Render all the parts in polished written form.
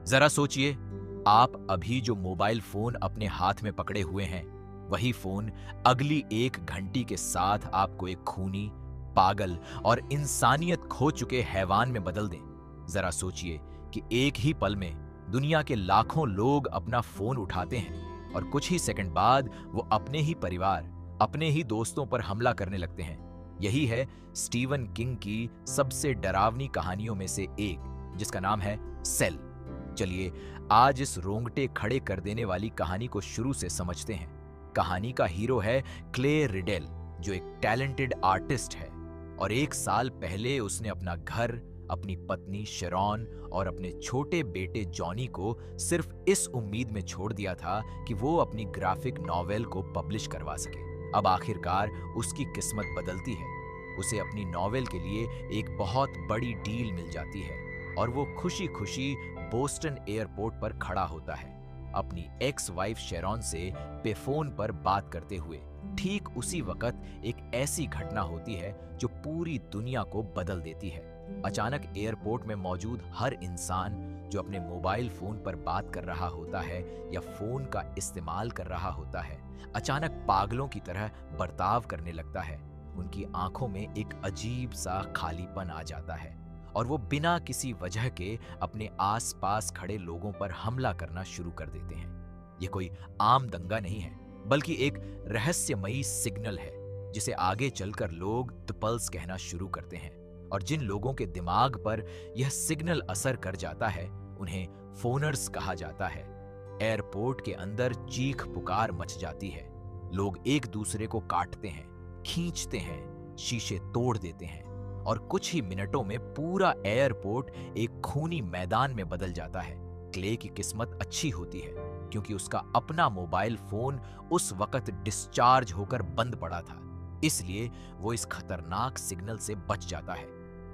जरा सोचिए, आप अभी जो मोबाइल फोन अपने हाथ में पकड़े हुए हैं, वही फोन अगली 1 घंटे के साथ आपको एक खूनी, पागल और इंसानियत खो चुके हैवान में बदल दें। जरा सोचिए कि एक ही पल में दुनिया के लाखों लोग अपना फोन उठाते हैं और कुछ ही सेकंड बाद वो अपने ही परिवार, अपने ही दोस्तों पर हमला करने लगते हैं। यही है स्टीवन किंग की सबसे डरावनी कहानियों में से एक, जिसका नाम है सेल। चलिए आज इस रोंगटे खड़े कर देने वाली कहानी को शुरू से समझते हैं। कहानी का हीरो है क्ले रिडेल, जो एक टैलेंटेड आर्टिस्ट है और 1 साल पहले उसने अपना घर, अपनी पत्नी शेरॉन और अपने छोटे बेटे जॉनी को सिर्फ इस उम्मीद में छोड़ दिया था कि वो अपनी ग्राफिक नॉवेल को पब्लिश करवा सके। अब आखिरकार उसकी किस्मत बदलती है। उसे अपनी नॉवेल के लिए एक बहुत बड़ी डील मिल जाती है और वो खुशी खुशी बोस्टन एयरपोर्ट पर खड़ा होता है, अपनी एक्स वाइफ शेरॉन से पेफोन पर बात करते हुए। ठीक उसी वक्त एक ऐसी घटना होती है जो पूरी दुनिया को बदल देती है। अचानक एयरपोर्ट में मौजूद हर इंसान जो अपने मोबाइल फोन पर बात कर रहा होता है या फोन का इस्तेमाल कर रहा होता है, अचानक पागलों की तरह बर्ताव करने लगता है। उनकी आंखों में एक अजीब सा खालीपन आ जाता है और वो बिना किसी वजह के अपने आसपास खड़े लोगों पर हमला करना शुरू कर देते हैं। ये कोई आम दंगा नहीं है, बल्कि एक रहस्यमयी सिग्नल है जिसे आगे चलकर लोग द पल्स कहना शुरू करते हैं। और जिन लोगों के दिमाग पर यह सिग्नल असर कर जाता है, उन्हें फोनर्स कहा जाता है। एयरपोर्ट के अंदर चीख पुकार मच जाती है। लोग एक दूसरे को काटते हैं, खींचते हैं, शीशे तोड़ देते हैं और कुछ ही मिनटों में पूरा एयरपोर्ट एक खूनी मैदान में बदल जाता है। क्ले की किस्मत अच्छी होती है क्योंकि उसका अपना मोबाइल फोन उस वक्त डिस्चार्ज होकर बंद पड़ा था, इसलिए वो इस खतरनाक सिग्नल से बच जाता है।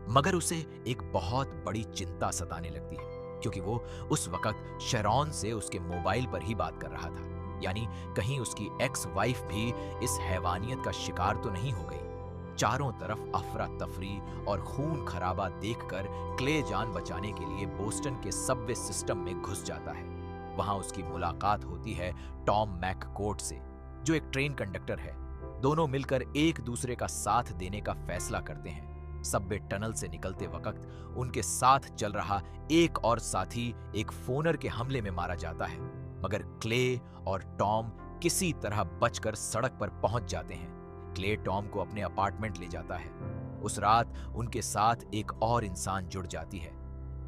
मगर उसे एक बहुत बड़ी चिंता सताने लगती है क्योंकि वो उस वक्त शेरॉन से उसके मोबाइल पर ही बात कर रहा था, यानी कहीं उसकी एक्स वाइफ भी इस हैवानियत का शिकार तो नहीं हो गई। चारों तरफ अफरा तफरी और खून खराबा देखकर क्ले जान बचाने के लिए बोस्टन के सबवे सिस्टम में घुस जाता है। वहां उसकी मुलाकात होती है टॉम मैककोर्ट से, जो एक ट्रेन कंडक्टर है। दोनों मिलकर एक दूसरे का साथ देने का फैसला करते हैं। सबवे टनल से निकलते वक्त उनके साथ चल रहा एक और साथी एक फोनर के हमले में मारा जाता है, मगर क्ले और टॉम किसी तरह बचकर सड़क पर पहुंच जाते हैं। क्ले टॉम को अपने अपार्टमेंट ले जाता है। उस रात उनके साथ एक और इंसान जुड़ जाती है,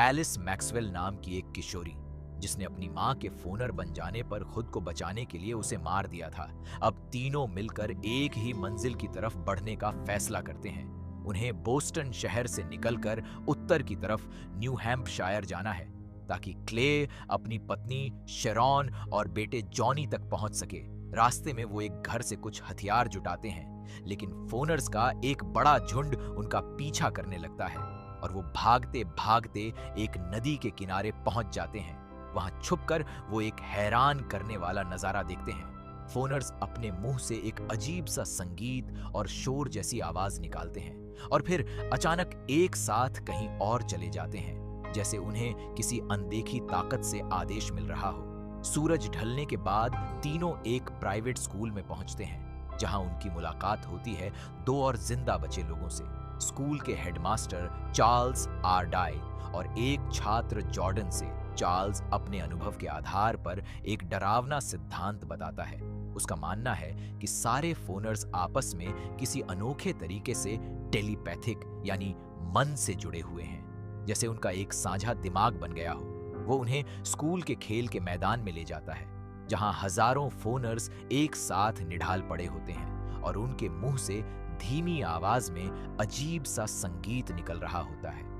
एलिस मैक्सवेल नाम की एक किशोरी, जिसने अपनी मां के फोनर बन जाने पर खुद को बचाने के लिए उसे मार दिया था। अब तीनों मिलकर एक ही मंजिल की तरफ बढ़ने का फैसला करते हैं। उन्हें बोस्टन शहर से निकलकर उत्तर की तरफ न्यू हैम्पशायर जाना है ताकि क्ले अपनी पत्नी शेरॉन और बेटे जॉनी तक पहुंच सके। रास्ते में वो एक घर से कुछ हथियार जुटाते हैं, लेकिन फोनर्स का एक बड़ा झुंड उनका पीछा करने लगता है और वो भागते भागते एक नदी के किनारे पहुंच जाते हैं। वहां छुपकर वो एक हैरान करने वाला नजारा देखते हैं। फोनर्स अपने मुंह से एक अजीब सा संगीत और शोर जैसी आवाज निकालते हैं और फिर अचानक एक साथ कहीं और चले जाते हैं, जैसे उन्हें किसी अनदेखी ताकत से आदेश मिल रहा हो। सूरज ढलने के बाद तीनों एक प्राइवेट स्कूल में पहुंचते हैं, जहां उनकी मुलाकात होती है 2 और जिंदा बचे लोगों से, स्कूल के हेडमास्टर चार्ल्स आरडाई और एक छात्र जॉर्डन से। चार्ल्स अपने अनुभव के आधार पर एक डरावना सिद्धांत बताता है। उसका मानना है कि सारे फोनर्स आपस में किसी अनोखे तरीके से टेलीपैथिक यानी मन से जुड़े हुए हैं, जैसे उनका एक साझा दिमाग बन गया हो। वो उन्हें स्कूल के खेल के मैदान में ले जाता है, जहां हजारों फोनर्स एक साथ निढाल पड़े होते हैं और उनके मुंह से धीमी आवाज में अजीब सा संगीत निकल रहा होता है।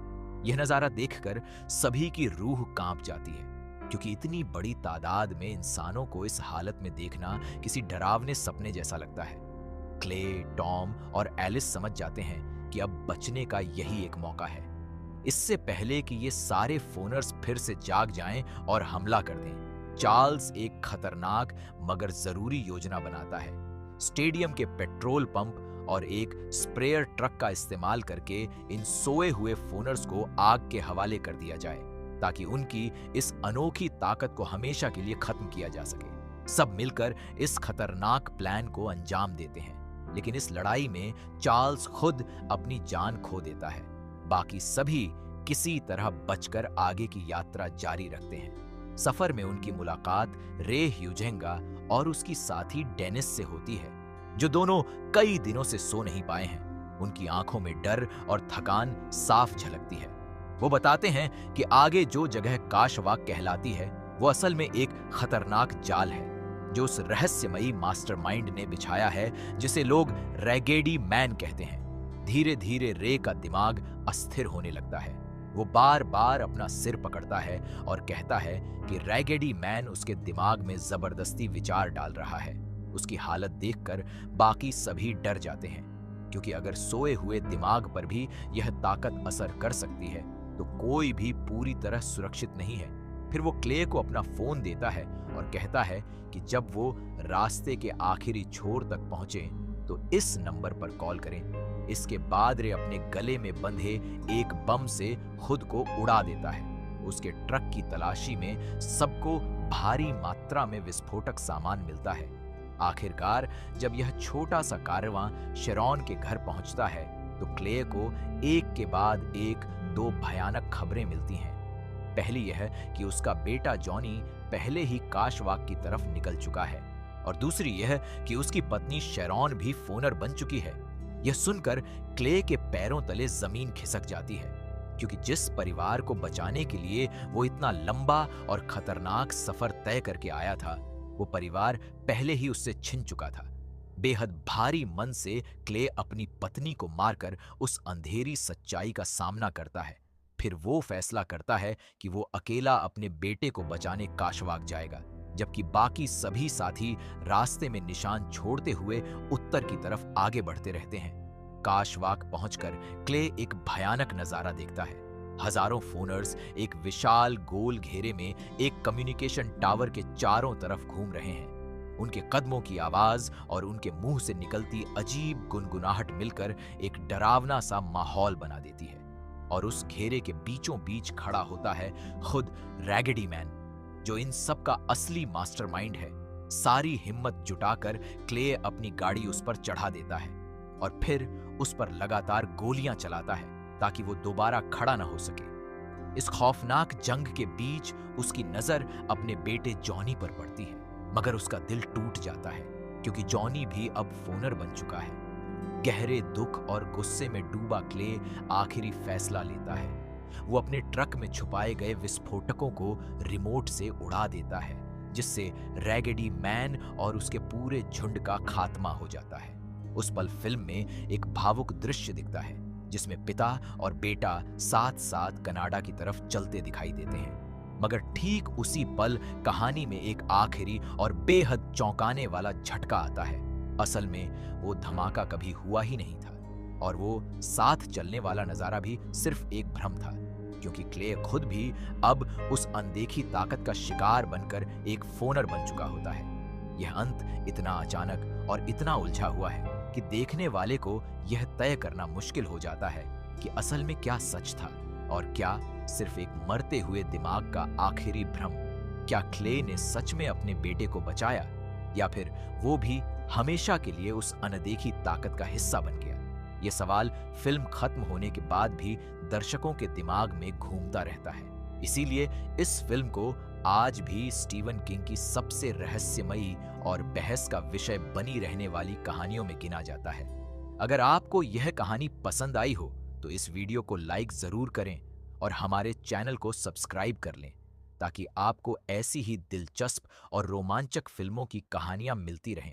यह नजारा देखकर सभी की रूह कांप जाती है, क्योंकि इतनी बड़ी तादाद में इंसानों को इस हालत में देखना किसी डरावने सपने जैसा लगता है। क्ले, टॉम और एलिस समझ जाते हैं कि अब बचने का यही एक मौका है, इससे पहले कि ये सारे फोनर्स फिर से जाग जाएं और हमला कर दें। चार्ल्स एक खतरनाक मगर जरूरी योजना बनाता है। स्टेडियम के पेट्रोल पंप और एक स्प्रेयर ट्रक का इस्तेमाल करके इन सोए हुए फोनर्स को आग के हवाले कर दिया जाए, ताकि उनकी इस अनोखी ताकत को हमेशा के लिए खत्म किया जा सके। सब मिलकर इस खतरनाक प्लान को अंजाम देते हैं, लेकिन इस लड़ाई में चार्ल्स खुद अपनी जान खो देता है। बाकी सभी किसी तरह बचकर आगे की यात्रा जारी रखते हैं। सफर में उनकी मुलाकात रे ह्यूजेंगा और उसकी साथी डेनिस से होती है, जो दोनों कई दिनों से सो नहीं पाए हैं। उनकी आंखों में डर और थकान साफ झलकती है। वो बताते हैं कि आगे जो जगह काशवाक कहलाती है वो असल में एक खतरनाक जाल है जो उस रहस्यमयी मास्टरमाइंड ने बिछाया है जिसे लोग रैगेडी मैन कहते हैं। धीरे धीरे रे का दिमाग अस्थिर होने लगता है। वो बार बार अपना सिर पकड़ता है और कहता है कि रैगेडी मैन उसके दिमाग में जबरदस्ती विचार डाल रहा है। उसकी हालत देखकर बाकी सभी डर जाते हैं, क्योंकि अगर सोए हुए दिमाग पर भी यह ताकत असर कर सकती है तो कोई भी पूरी तरह सुरक्षित नहीं है। फिर वो क्ले को अपना फोन देता है और कहता है कि जब वो रास्ते के आखिरी छोर तक पहुंचे तो इस नंबर पर कॉल करें। इसके बाद रे अपने गले में बंधे एक बम से खुद को उड़ा देता है। उसके ट्रक की तलाशी में सबको भारी मात्रा में विस्फोटक सामान मिलता है। आखिरकार जब यह छोटा सा कारवां शेरॉन के घर पहुंचता है तो क्ले को एक के बाद एक दो भयानक खबरें मिलती हैं। पहली यह कि उसका बेटा जॉनी पहले ही काशवाक की तरफ निकल चुका है, और दूसरी यह कि उसकी पत्नी शेरॉन भी फोनर बन चुकी है। यह सुनकर क्ले के पैरों तले जमीन खिसक जाती है, क्योंकि जिस परिवार को बचाने के लिए वो इतना लंबा और खतरनाक सफर तय करके आया था, वो परिवार पहले ही उससे छिन चुका था। बेहद भारी मन से क्ले अपनी पत्नी को मारकर उस अंधेरी सच्चाई का सामना करता है। फिर वो फैसला करता है कि वो अकेला अपने बेटे को बचाने काशवाक जाएगा, जबकि बाकी सभी साथी रास्ते में निशान छोड़ते हुए उत्तर की तरफ आगे बढ़ते रहते हैं। काशवाक पहुंचकर क्ले एक भयानक नजारा देखता है। हजारों फोनर्स एक विशाल गोल घेरे में एक कम्युनिकेशन टावर के चारों तरफ घूम रहे हैं। उनके कदमों की आवाज और उनके मुंह से निकलती अजीब गुनगुनाहट मिलकर एक डरावना सा माहौल बना देती है, और उस घेरे के बीचों बीच खड़ा होता है खुद रैगेडी मैन, जो इन सब का असली मास्टरमाइंड है। सारी हिम्मत जुटाकर क्ले अपनी गाड़ी उस पर चढ़ा देता है और फिर उस पर लगातार गोलियां चलाता है ताकि वो दोबारा खड़ा ना हो सके। इस खौफनाक जंग के बीच उसकी नजर अपने बेटे जॉनी पर पड़ती है, मगर उसका दिल टूट जाता है क्योंकि जॉनी भी अब फोनर बन चुका है। गहरे दुख और गुस्से में डूबा क्ले आखिरी फैसला लेता है। वो अपने ट्रक में छुपाए गए विस्फोटकों को रिमोट से उड़ा देता है, जिससे रैगेडी मैन और उसके पूरे झुंड का खात्मा हो जाता है। उस पल फिल्म में एक भावुक दृश्य दिखता है जिसमें पिता और बेटा साथ साथ कनाडा की तरफ चलते दिखाई देते हैं। मगर ठीक उसी पल कहानी में एक आखिरी और बेहद चौंकाने वाला झटका आता है। असल में वो धमाका कभी हुआ ही नहीं था, और वो साथ चलने वाला नजारा भी सिर्फ एक भ्रम था, क्योंकि क्ले खुद भी अब उस अनदेखी ताकत का शिकार बनकर एक फोनर बन चुका होता है। यह अंत इतना अचानक और इतना उलझा हुआ है कि देखने वाले को यह तय करना मुश्किल हो जाता है कि असल में क्या सच था और क्या सिर्फ एक मरते हुए दिमाग का आखिरी भ्रम। क्या क्ले ने सच में अपने बेटे को बचाया, या फिर वो भी हमेशा के लिए उस अनदेखी ताकत का हिस्सा बन गया? ये सवाल फिल्म खत्म होने के बाद भी दर्शकों के दिमाग में घूमता रहता है। इसीलिए इस फिल्म को आज भी स्टीवन किंग की सबसे रहस्यमयी और बहस का विषय बनी रहने वाली कहानियों में गिना जाता है। अगर आपको यह कहानी पसंद आई हो तो इस वीडियो को लाइक जरूर करें और हमारे चैनल को सब्सक्राइब कर लें, ताकि आपको ऐसी ही दिलचस्प और रोमांचक फिल्मों की कहानियां मिलती रहें।